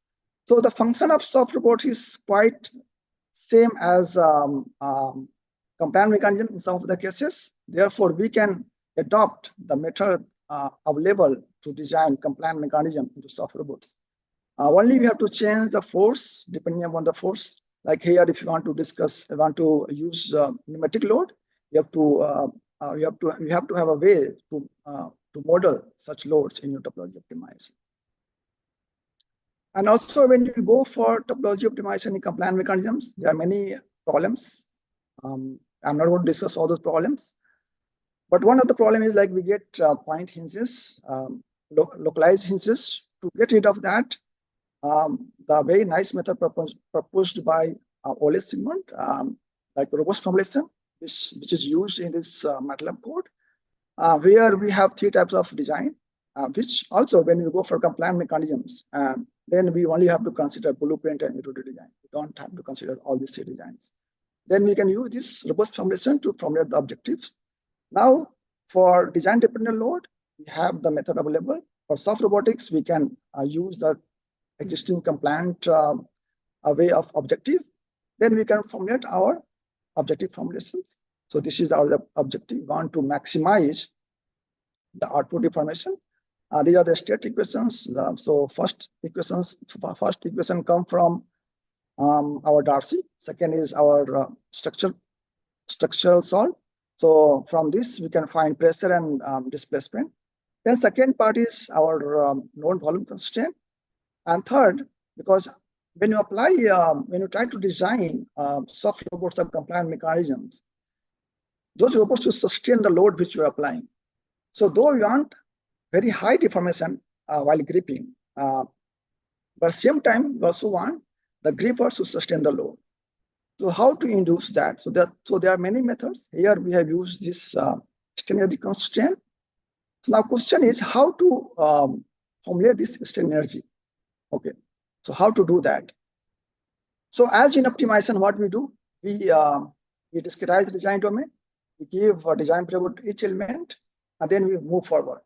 D: So the function of soft robots is quite same as compliant mechanism in some of the cases. Therefore, we can adopt the method available to design compliant mechanism into soft robots. Only we have to change the force depending upon the force. Like here, if you want to use pneumatic load, you have to have a way to model such loads in your topology optimization. And also when you go for topology optimization in compliant mechanisms, there are many problems. I'm not going to discuss all those problems, but one of the problem is like we get point hinges, localized hinges. To get rid of that, the very nice method proposed by Ole Sigmund, like robust formulation, which is used in this Matlab code, where we have 3 types of design, which also when we go for compliant mechanisms, then we only have to consider blueprint and iterative design. We don't have to consider all these 3 designs. Then we can use this robust formulation to formulate the objectives. Now, for design dependent load, we have the method available. For soft robotics, we can use the existing compliant way of objective, then we can formulate our objective formulations. So this is our objective. We want to maximize the output deformation. These are the state equations. So first equation come from our Darcy. Second is our structural solve. So from this we can find pressure and displacement. Then second part is our known volume constraint. And third, because when you apply, when you try to design soft robots or compliant mechanisms, those robots should sustain the load which you are applying. So though you want very high deformation while gripping, but at the same time you also want the gripper to sustain the load. So how to induce that? So there are many methods. Here we have used this strain energy constraint. So now question is how to formulate this strain energy. Okay, so how to do that? So as in optimization, what we do, we discretize the design domain, we give a design variable to each element, and then we move forward.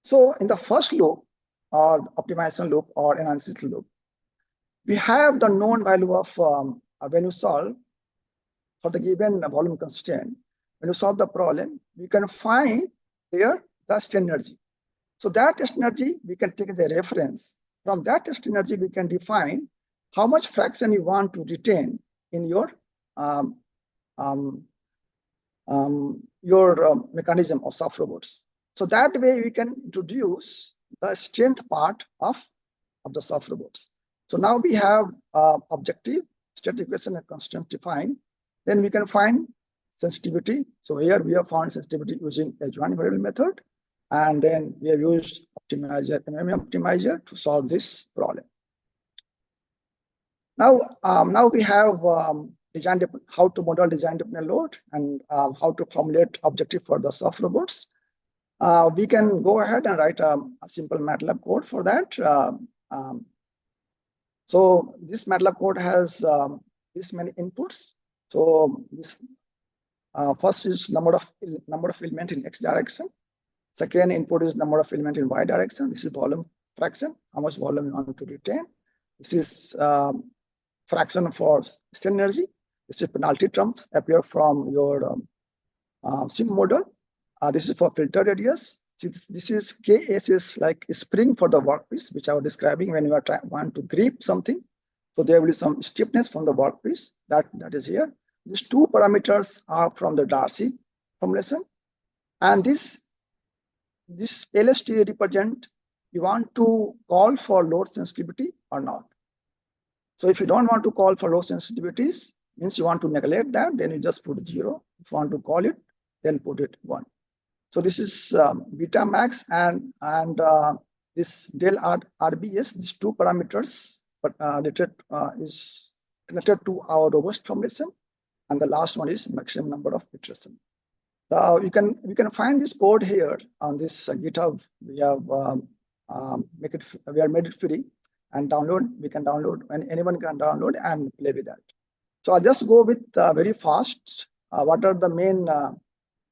D: So in the first loop, or optimization loop or analysis loop, we have the known value of when you solve for the given volume constraint. When you solve the problem, we can find here the strain energy. So that strain energy we can take as a reference. From that strain energy, we can define how much fraction you want to retain in your mechanism of soft robots. So that way we can introduce the strength part of the soft robots. So now we have objective, state equation, and constraint defined. Then we can find sensitivity. So here we have found sensitivity using H1 variable method. And then we have used optimizer, optimizer to solve this problem. Now, now we have how to model design dependent load and how to formulate objective for the soft robots. We can go ahead and write a simple Matlab code for that. So this Matlab code has this many inputs. So this first is number of element in x direction. Second input is number of element in y direction. This is volume fraction, how much volume you want to retain. This is fraction for strain energy. This is penalty terms appear from your sim model. This is for filter radius. This is Ks is like a spring for the workpiece, which I was describing when you are want to grip something. So there will be some stiffness from the workpiece that is here. These two parameters are from the Darcy formulation, and this LST represent you want to call for load sensitivity or not. So if you don't want to call for load sensitivities, means you want to neglect that, then you just put 0. If you want to call it, then put it 1. So this is beta max and this del RBS, these two parameters, but is related to our robust formulation, and the last one is maximum number of iterations. We can find this code here on this GitHub. We have made it free and download. We can download, and anyone can download and play with that. So I'll just go with very fast. What are the main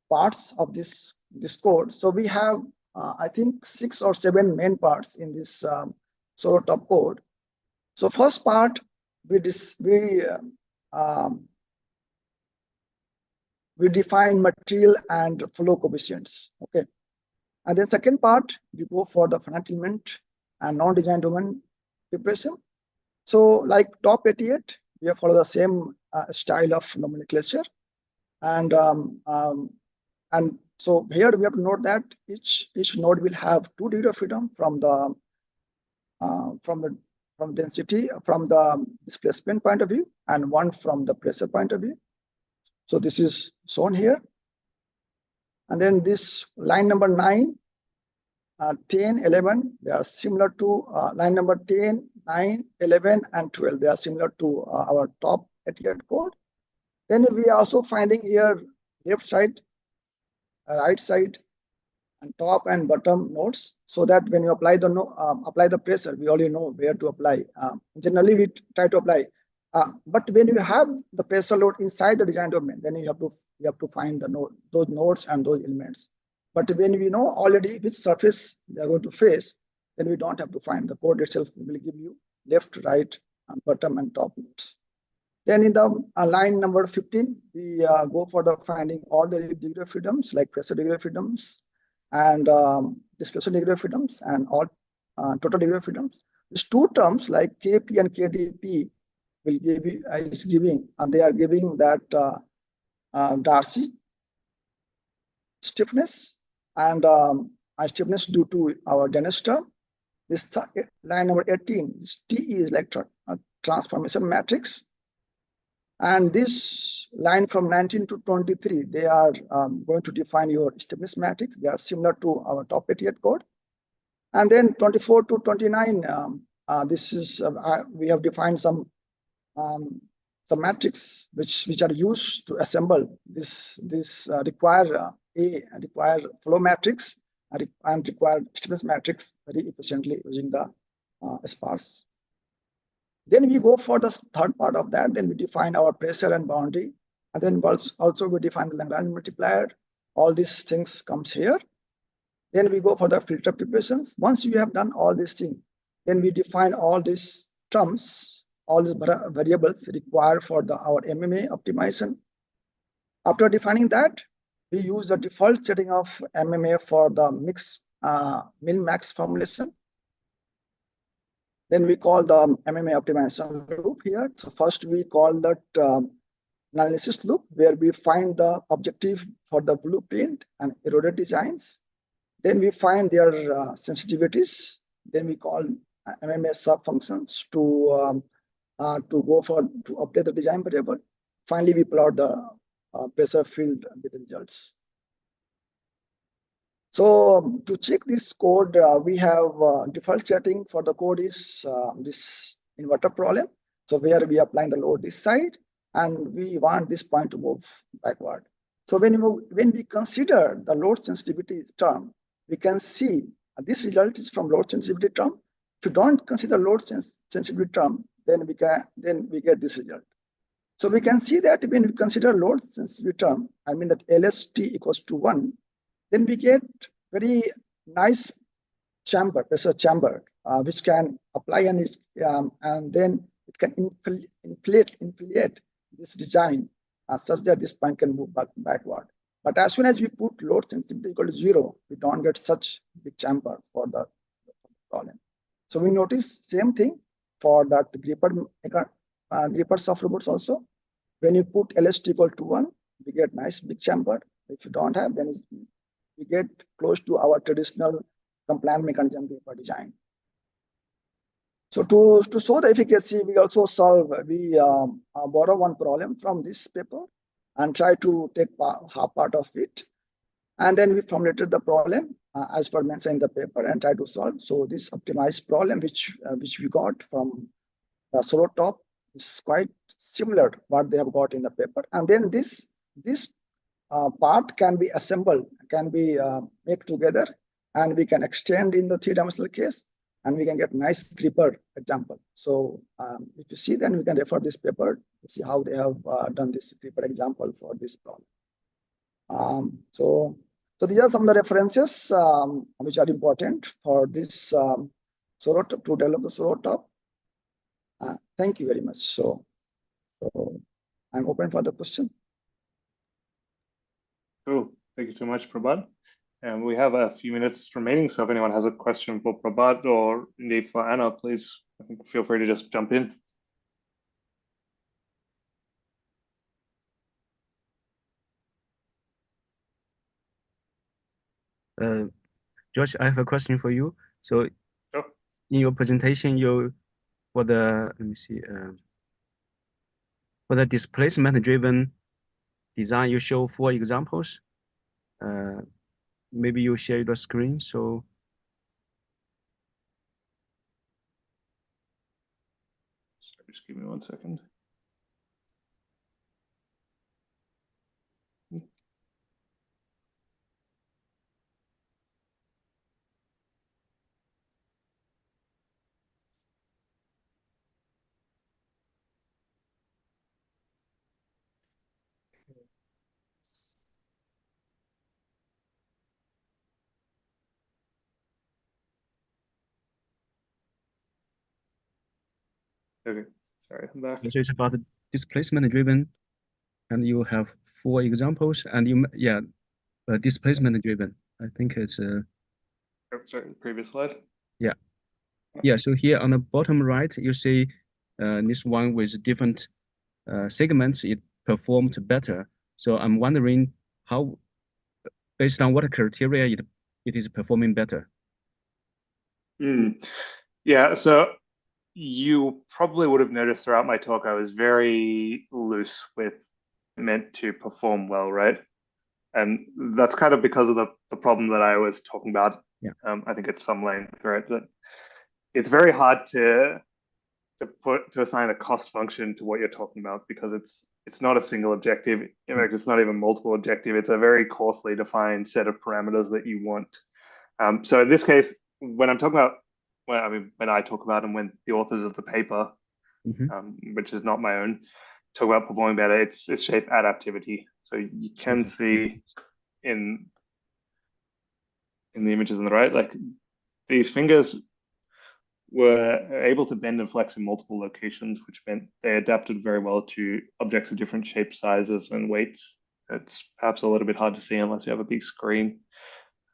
D: parts of this code? So we have I think 6 or 7 main parts in this CSIRO top code. So first part we define material and flow coefficients. Okay, and then second part we go for the finite element and non-design domain preparation. So like top 88, we follow the same style of nomenclature, and so here we have to note that each node will have 2 degrees of freedom from density, from the displacement point of view, and 1 from the pressure point of view. So this is shown here. And then this line number 9, 10, 11, they are similar to line number 10, 9, 11, and 12. They are similar to our top 88 code. Then we are also finding here left side, right side, and top and bottom nodes, so that when you apply the pressure, we already know where to apply. Generally, we try to apply. But when you have the pressure load inside the design domain, then you have to find those nodes and those elements. But when we know already which surface they are going to face, then we don't have to find. The code itself will give you left, right, and bottom and top nodes. Then in the line number 15, we go for the finding all the degree of freedoms, like pressure degree of freedoms and displacement degree of freedoms and all total degree of freedoms. These two terms like Kp and Kdp will give is giving, and they are giving that Darcy stiffness and stiffness due to our Dennis term. This line number 18, this T is like transformation matrix. And this line from 19 to 23, they are going to define your stiffness matrix. They are similar to our top 88 code. And then 24 to 29, this is we have defined some matrix which are used to assemble this require flow matrix and require stiffness matrix very efficiently using the sparse. Then we go for the third part of that. Then we define our pressure and boundary, and then also we define the Lagrange multiplier. All these things comes here. Then we go for the filter preparations. Once we have done all these things, then we define all these terms, all these variables required for our MMA optimization. After defining that, we use the default setting of MMA for the min-max formulation. Then we call the MMA optimization loop here. So first we call that analysis loop, where we find the objective for the blueprint and eroded designs. Then we find their sensitivities. Then we call MMA sub-functions to update the design variable. Finally, we plot the pressure field with the results. So to check this code, we have default setting for the code is this inverter problem. So where we applying the load this side, and we want this point to move backward. So when we consider the load sensitivity term, we can see this result is from load sensitivity term. If you don't consider load sensitivity term, then we get this result. So we can see that when we consider load sensitivity term, I mean that LST equals to 1, then we get very nice chamber, pressure chamber, which can apply and then it can inflate this design such that this point can move backward. But as soon as we put load sensitivity equal to 0, we don't get such big chamber for the problem. So we notice same thing for that gripper soft robots also. When you put LST equal to 1, we get nice big chamber. If you don't have, then we get close to our traditional compliant mechanism paper design. So to show the efficacy, we also borrow one problem from this paper and try to take half part of it. And then we formulated the problem as per mentioned in the paper and try to solve. So this optimized problem, which we got from the solo top, is quite similar to what they have got in the paper. And then this part can be assembled, can be made together, and we can extend in the three-dimensional case, and we can get nice gripper example. So if you see, then we can refer this paper to see how they have done this gripper example for this problem. So these are some of the references which are important for this solo top, to develop the solo top. Thank you very much. So I'm open for the question.
B: Cool. Thank you so much, Prabhat. And we have a few minutes remaining, so if anyone has a question for Prabhat or indeed for Anna, please feel free to just jump in.
A: Josh, I have a question for you. So
B: Sure.
A: in your presentation, for the displacement-driven design, you show 4 examples. Maybe you share your screen. So
B: Just give me 1 second. Okay, sorry, I'm back.
A: So it's about displacement driven, and you have 4 examples, and displacement driven. I think it's
B: Oh, sorry, previous slide.
A: yeah. So here on the bottom right, you see this one with different segments, it performed better. So I'm wondering how, based on what criteria it is performing better.
B: Yeah, so you probably would have noticed throughout my talk, I was very loose with meant to perform well, right? And that's kind of because of the problem that I was talking about.
A: Yeah.
B: I think it's some length, right? But it's very hard to assign a cost function to what you're talking about because it's not a single objective. In fact, it's not even multiple objective. It's a very coarsely defined set of parameters that you want. So in this case, when I'm talking about, when I talk about and when the authors of the paper, which is not my own, talk about performing better, it's shape adaptivity. So you can see in the images on the right, like these fingers were able to bend and flex in multiple locations, which meant they adapted very well to objects of different shapes, sizes, and weights. It's perhaps a little bit hard to see unless you have a big screen.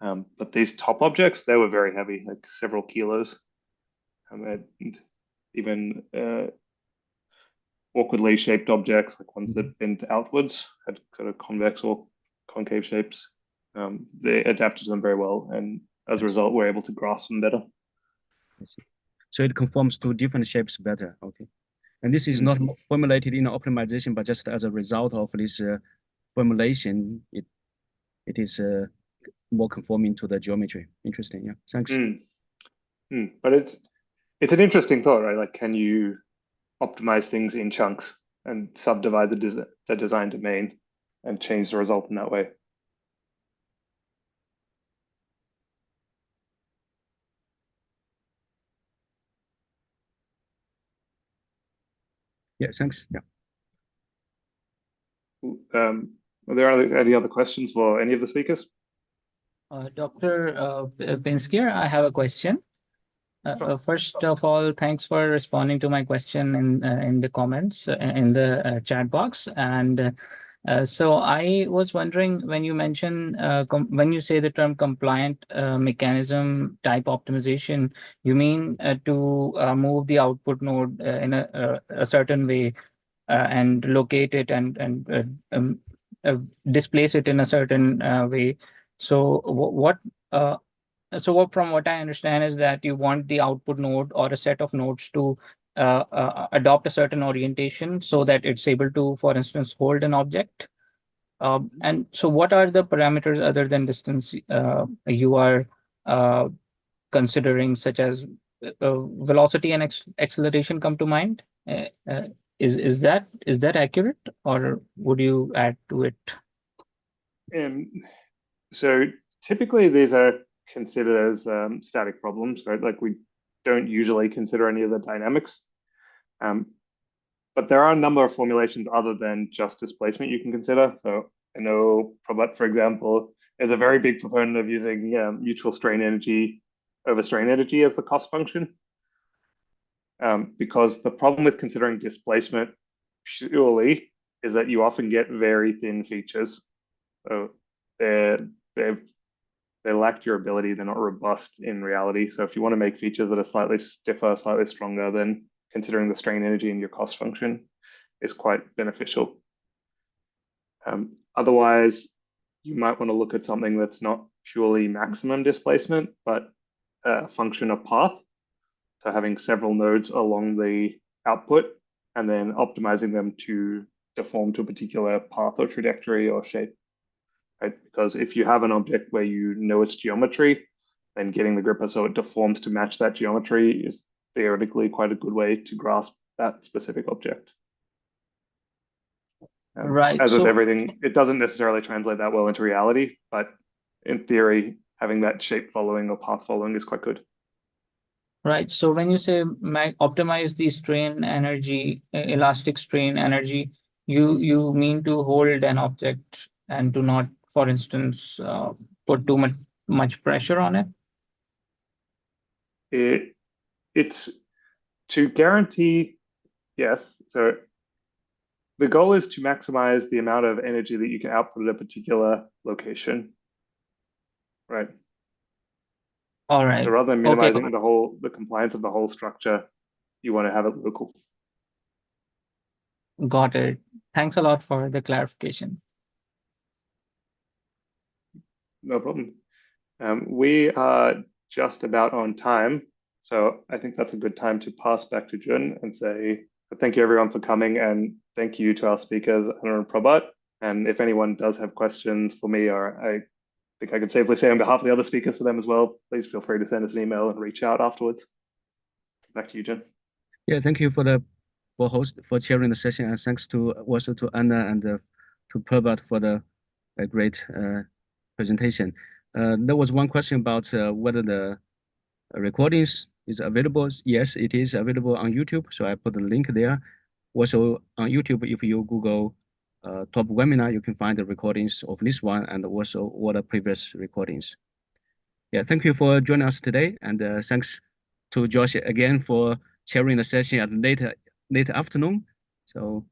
B: But these top objects, they were very heavy, like several kilos. And even awkwardly shaped objects, like ones that bent outwards, had kind of convex or concave shapes. They adapted to them very well, and as a result, we're able to grasp them better.
A: I see. So it conforms to different shapes better. Okay. And this is not formulated in optimization, but just as a result of this formulation, it is more conforming to the geometry. Interesting. Yeah. Thanks.
B: But it's an interesting thought, right? Like, can you optimize things in chunks and subdivide the design domain and change the result in that way?
A: Yeah, thanks. Yeah.
B: Are there any other questions for any of the speakers?
E: Dr. Pinskier, I have a question. First of all, thanks for responding to my question in the comments in the chat box. And so I was wondering, when you mention when you say the term compliant mechanism type optimization, you mean to move the output node in a certain way and locate it and displace it in a certain way. So from what I understand is that you want the output node or a set of nodes to adopt a certain orientation so that it's able to, for instance, hold an object. And so what are the parameters other than distance you are considering, such as velocity and acceleration come to mind? Is that accurate, or would you add to it?
B: So typically these are considered as static problems, right? Like, we don't usually consider any of the dynamics. But there are a number of formulations other than just displacement you can consider. So I know Prabhat, for example, is a very big proponent of using mutual strain energy over strain energy as the cost function. Because the problem with considering displacement purely is that you often get very thin features. So they lack durability, they're not robust in reality. So if you want to make features that are slightly stiffer, slightly stronger, then considering the strain energy in your cost function is quite beneficial. Otherwise, you might want to look at something that's not purely maximum displacement, but a function of path. So having several nodes along the output and then optimizing them to deform to a particular path or trajectory or shape. Right? Because if you have an object where you know its geometry, then getting the gripper so it deforms to match that geometry is theoretically quite a good way to grasp that specific object.
E: Right.
B: As with everything, it doesn't necessarily translate that well into reality, but in theory, having that shape following or path following is quite good.
E: Right. So when you say optimize the strain energy, elastic strain energy, you mean to hold an object and to not, for instance, put too much pressure on it?
B: It's to guarantee Yes. So the goal is to maximize the amount of energy that you can output at a particular location, right?
E: All right.
B: So rather than
E: Okay.
B: minimizing the compliance of the whole structure, you want to have it local.
E: Got it. Thanks a lot for the clarification.
B: No problem. We are just about on time, so I think that's a good time to pass back to Jun and say thank you everyone for coming, and thank you to our speakers, Anna and Prabhat. And if anyone does have questions for me, or I think I could safely say on behalf of the other speakers for them as well, please feel free to send us an email and reach out afterwards. Back to you, Jun.
A: Yeah, thank you for chairing the session, and thanks to also to Anna and to Prabhat for the great presentation. There was one question about whether the recordings is available. Yes, it is available on YouTube, so I put the link there. Also on YouTube, if you Google top webinar, you can find the recordings of this one and also all the previous recordings. Yeah, thank you for joining us today, and thanks to Josh again for chairing the session at late afternoon. So